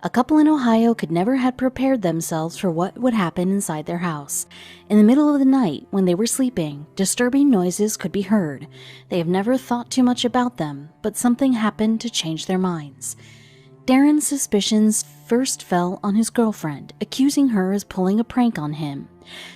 A couple in Ohio could never had prepared themselves for what would happen inside their house. In the middle of the night, when they were sleeping, disturbing noises could be heard. They have never thought too much about them, but something happened to change their minds. Darren's suspicions first fell on his girlfriend, accusing her as pulling a prank on him.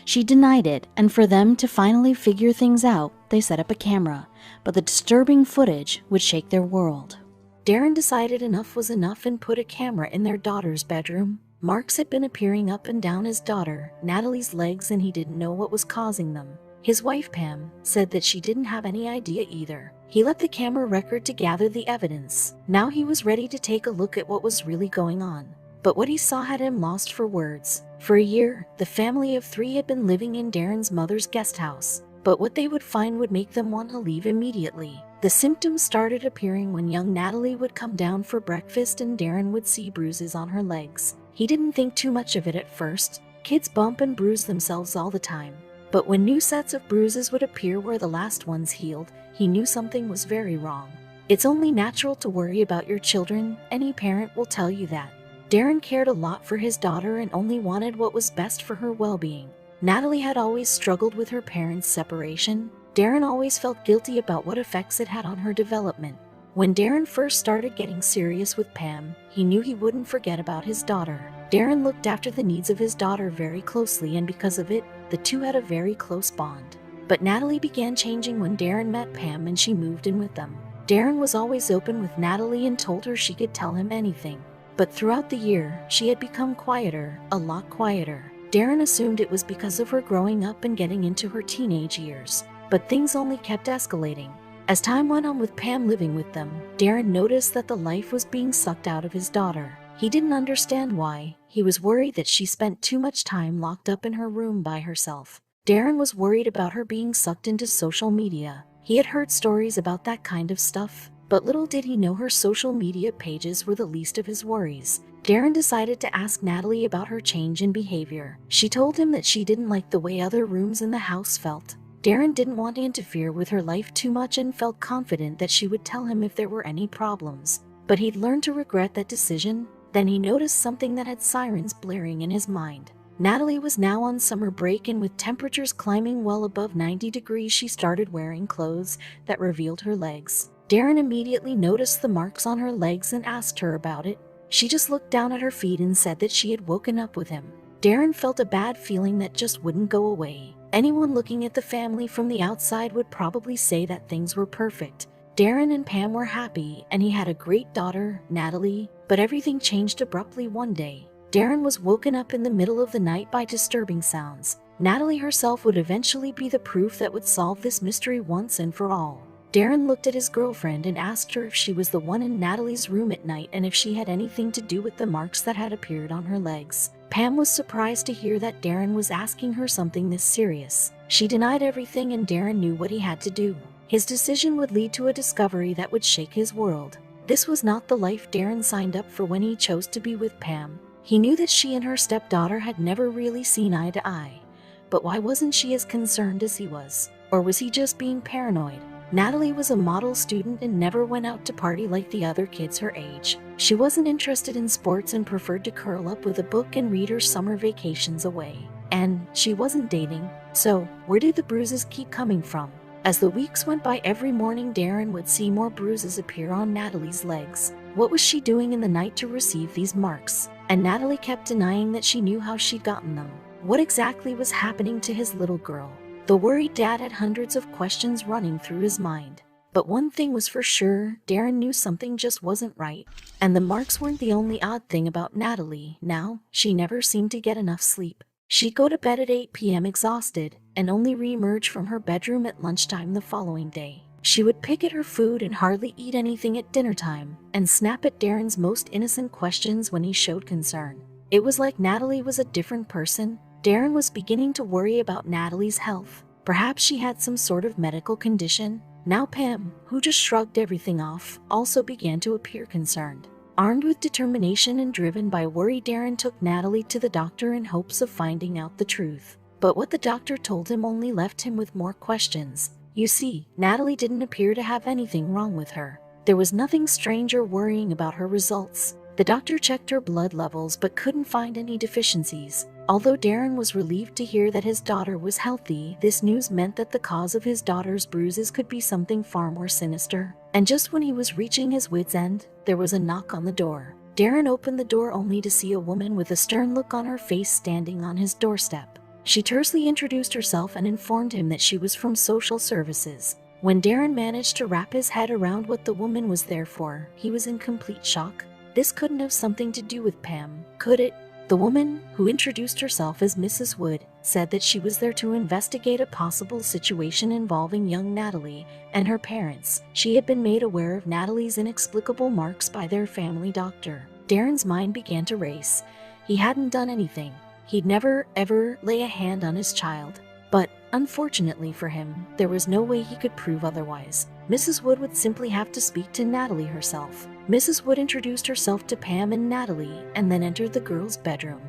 She denied it, and for them to finally figure things out, they set up a camera. But the disturbing footage would shake their world. Darren decided enough was enough and put a camera in their daughter's bedroom. Marks had been appearing up and down his daughter, Natalie's legs, and he didn't know what was causing them. His wife, Pam, said that she didn't have any idea either. He let the camera record to gather the evidence. Now he was ready to take a look at what was really going on. But what he saw had him lost for words. For a year, the family of 3 had been living in Darren's mother's guest house. But what they would find would make them want to leave immediately. The symptoms started appearing when young Natalie would come down for breakfast and Darren would see bruises on her legs. He didn't think too much of it at first. Kids bump and bruise themselves all the time. But when new sets of bruises would appear where the last ones healed, he knew something was very wrong. It's only natural to worry about your children. Any parent will tell you that. Darren cared a lot for his daughter and only wanted what was best for her well-being. Natalie had always struggled with her parents' separation. Darren always felt guilty about what effects it had on her development. When Darren first started getting serious with Pam, he knew he wouldn't forget about his daughter. Darren looked after the needs of his daughter very closely, and because of it, the two had a very close bond. But Natalie began changing when Darren met Pam and she moved in with them. Darren was always open with Natalie and told her she could tell him anything. But throughout the year, she had become quieter, a lot quieter. Darren assumed it was because of her growing up and getting into her teenage years. But things only kept escalating. As time went on with Pam living with them, Darren noticed that the life was being sucked out of his daughter. He didn't understand why. He was worried that she spent too much time locked up in her room by herself. Darren was worried about her being sucked into social media. He had heard stories about that kind of stuff, but little did he know her social media pages were the least of his worries. Darren decided to ask Natalie about her change in behavior. She told him that she didn't like the way other rooms in the house felt. Darren didn't want to interfere with her life too much and felt confident that she would tell him if there were any problems. But he'd learned to regret that decision. Then he noticed something that had sirens blaring in his mind. Natalie was now on summer break, and with temperatures climbing well above 90 degrees, she started wearing clothes that revealed her legs. Darren immediately noticed the marks on her legs and asked her about it. She just looked down at her feet and said that she had woken up with him. Darren felt a bad feeling that just wouldn't go away. Anyone looking at the family from the outside would probably say that things were perfect. Darren and Pam were happy, and he had a great daughter, Natalie, but everything changed abruptly one day. Darren was woken up in the middle of the night by disturbing sounds. Natalie herself would eventually be the proof that would solve this mystery once and for all. Darren looked at his girlfriend and asked her if she was the one in Natalie's room at night and if she had anything to do with the marks that had appeared on her legs. Pam was surprised to hear that Darren was asking her something this serious. She denied everything, and Darren knew what he had to do. His decision would lead to a discovery that would shake his world. This was not the life Darren signed up for when he chose to be with Pam. He knew that she and her stepdaughter had never really seen eye to eye. But why wasn't she as concerned as he was? Or was he just being paranoid? Natalie was a model student and never went out to party like the other kids her age. She wasn't interested in sports and preferred to curl up with a book and read her summer vacations away. And she wasn't dating. So, where did the bruises keep coming from? As the weeks went by, every morning Darren would see more bruises appear on Natalie's legs. What was she doing in the night to receive these marks? And Natalie kept denying that she knew how she'd gotten them. What exactly was happening to his little girl? The worried dad had hundreds of questions running through his mind. But one thing was for sure, Darren knew something just wasn't right. And the marks weren't the only odd thing about Natalie. Now, she never seemed to get enough sleep. She'd go to bed at 8 p.m. exhausted, and only re-emerge from her bedroom at lunchtime the following day. She would pick at her food and hardly eat anything at dinner time, and snap at Darren's most innocent questions when he showed concern. It was like Natalie was a different person. Darren was beginning to worry about Natalie's health. Perhaps she had some sort of medical condition. Now Pam, who just shrugged everything off, also began to appear concerned. Armed with determination and driven by worry, Darren took Natalie to the doctor in hopes of finding out the truth. But what the doctor told him only left him with more questions. You see, Natalie didn't appear to have anything wrong with her. There was nothing strange or worrying about her results. The doctor checked her blood levels but couldn't find any deficiencies. Although Darren was relieved to hear that his daughter was healthy, this news meant that the cause of his daughter's bruises could be something far more sinister. And just when he was reaching his wit's end, there was a knock on the door. Darren opened the door only to see a woman with a stern look on her face standing on his doorstep. She tersely introduced herself and informed him that she was from social services. When Darren managed to wrap his head around what the woman was there for, he was in complete shock. This couldn't have something to do with Pam, could it? The woman, who introduced herself as Mrs. Wood, said that she was there to investigate a possible situation involving young Natalie and her parents. She had been made aware of Natalie's inexplicable marks by their family doctor. Darren's mind began to race. He hadn't done anything. He'd never, ever lay a hand on his child. But, unfortunately for him, there was no way he could prove otherwise. Mrs. Wood would simply have to speak to Natalie herself. Mrs. Wood introduced herself to Pam and Natalie and then entered the girls' bedroom,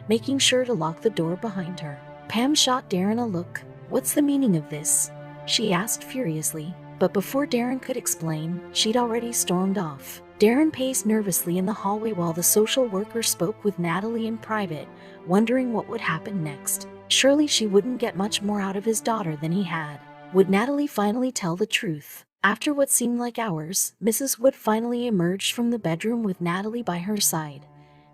making sure to lock the door behind her. Pam shot Darren a look. "What's the meaning of this?" she asked furiously. But before Darren could explain, she'd already stormed off. Darren paced nervously in the hallway while the social worker spoke with Natalie in private, wondering what would happen next. Surely she wouldn't get much more out of his daughter than he had. Would Natalie finally tell the truth? After what seemed like hours, Mrs. Wood finally emerged from the bedroom with Natalie by her side,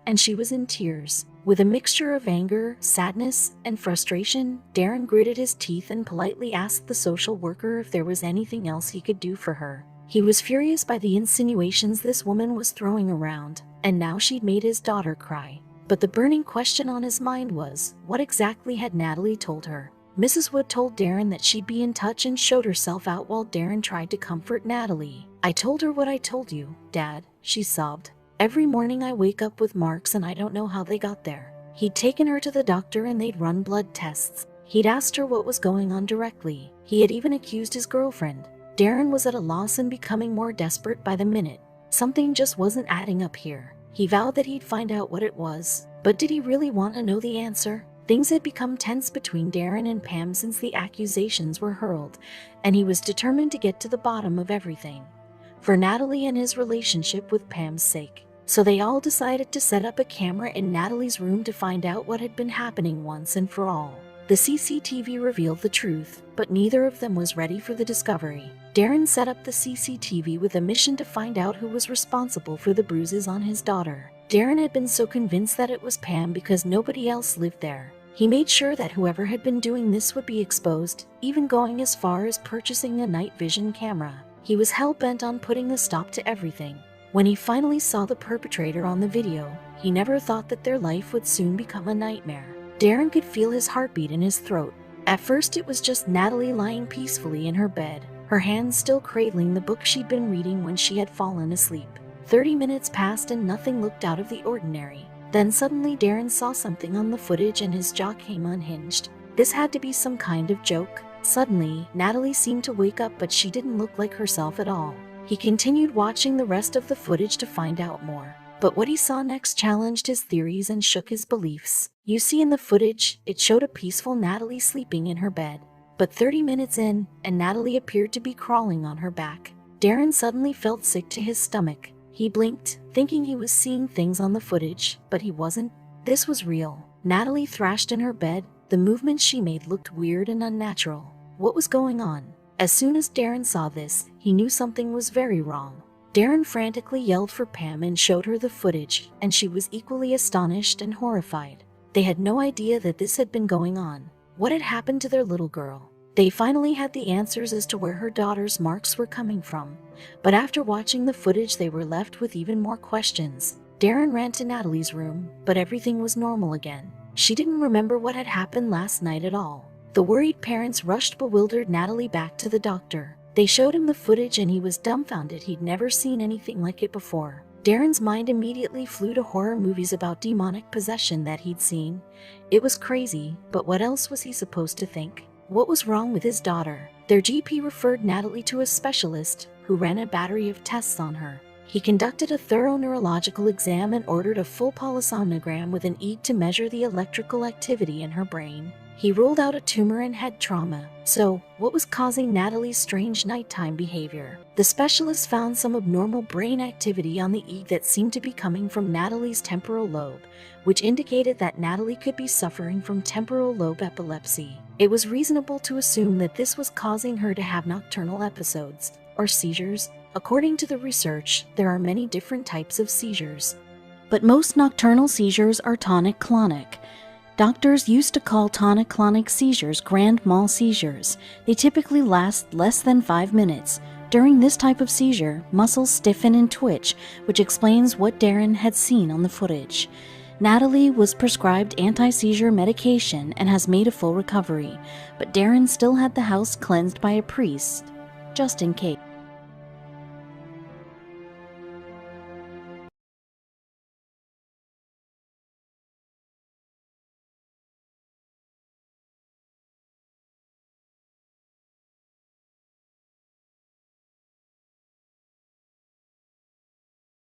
and she was in tears. With a mixture of anger, sadness, and frustration, Darren gritted his teeth and politely asked the social worker if there was anything else he could do for her. He was furious by the insinuations this woman was throwing around, and now she'd made his daughter cry. But the burning question on his mind was, what exactly had Natalie told her? Mrs. Wood told Darren that she'd be in touch and showed herself out while Darren tried to comfort Natalie. "I told her what I told you, Dad," she sobbed. "Every morning I wake up with marks and I don't know how they got there." He'd taken her to the doctor and they'd run blood tests. He'd asked her what was going on directly. He had even accused his girlfriend. Darren was at a loss and becoming more desperate by the minute. Something just wasn't adding up here. He vowed that he'd find out what it was. But did he really want to know the answer? Things had become tense between Darren and Pam since the accusations were hurled, and he was determined to get to the bottom of everything, for Natalie and his relationship with Pam's sake. So they all decided to set up a camera in Natalie's room to find out what had been happening once and for all. The CCTV revealed the truth, but neither of them was ready for the discovery. Darren set up the CCTV with a mission to find out who was responsible for the bruises on his daughter. Darren had been so convinced that it was Pam because nobody else lived there. He made sure that whoever had been doing this would be exposed, even going as far as purchasing a night vision camera. He was hell-bent on putting a stop to everything. When he finally saw the perpetrator on the video, he never thought that their life would soon become a nightmare. Darren could feel his heartbeat in his throat. At first it was just Natalie lying peacefully in her bed, her hands still cradling the book she'd been reading when she had fallen asleep. 30 minutes passed and nothing looked out of the ordinary. Then suddenly Darren saw something on the footage and his jaw came unhinged. This had to be some kind of joke. Suddenly, Natalie seemed to wake up, but she didn't look like herself at all. He continued watching the rest of the footage to find out more. But what he saw next challenged his theories and shook his beliefs. You see, in the footage, it showed a peaceful Natalie sleeping in her bed. But 30 minutes in, and Natalie appeared to be crawling on her back. Darren suddenly felt sick to his stomach. He blinked, thinking he was seeing things on the footage, but he wasn't. This was real. Natalie thrashed in her bed. The movements she made looked weird and unnatural. What was going on? As soon as Darren saw this, he knew something was very wrong. Darren frantically yelled for Pam and showed her the footage, and she was equally astonished and horrified. They had no idea that this had been going on. What had happened to their little girl? They finally had the answers as to where her daughter's marks were coming from. But after watching the footage, they were left with even more questions. Darren ran to Natalie's room, but everything was normal again. She didn't remember what had happened last night at all. The worried parents rushed bewildered Natalie back to the doctor. They showed him the footage and he was dumbfounded. He'd never seen anything like it before. Darren's mind immediately flew to horror movies about demonic possession that he'd seen. It was crazy, but what else was he supposed to think? What was wrong with his daughter? Their GP referred Natalie to a specialist who ran a battery of tests on her. He conducted a thorough neurological exam and ordered a full polysomnogram with an EEG to measure the electrical activity in her brain. He ruled out a tumor and head trauma. So, what was causing Natalie's strange nighttime behavior? The specialist found some abnormal brain activity on the EEG that seemed to be coming from Natalie's temporal lobe, which indicated that Natalie could be suffering from temporal lobe epilepsy. It was reasonable to assume that this was causing her to have nocturnal episodes, or seizures. According to the research, there are many different types of seizures, but most nocturnal seizures are tonic-clonic. Doctors used to call tonic-clonic seizures grand mal seizures. They typically last less than 5 minutes. During this type of seizure, muscles stiffen and twitch, which explains what Darren had seen on the footage. Natalie was prescribed anti-seizure medication and has made a full recovery, but Darren still had the house cleansed by a priest, just in case.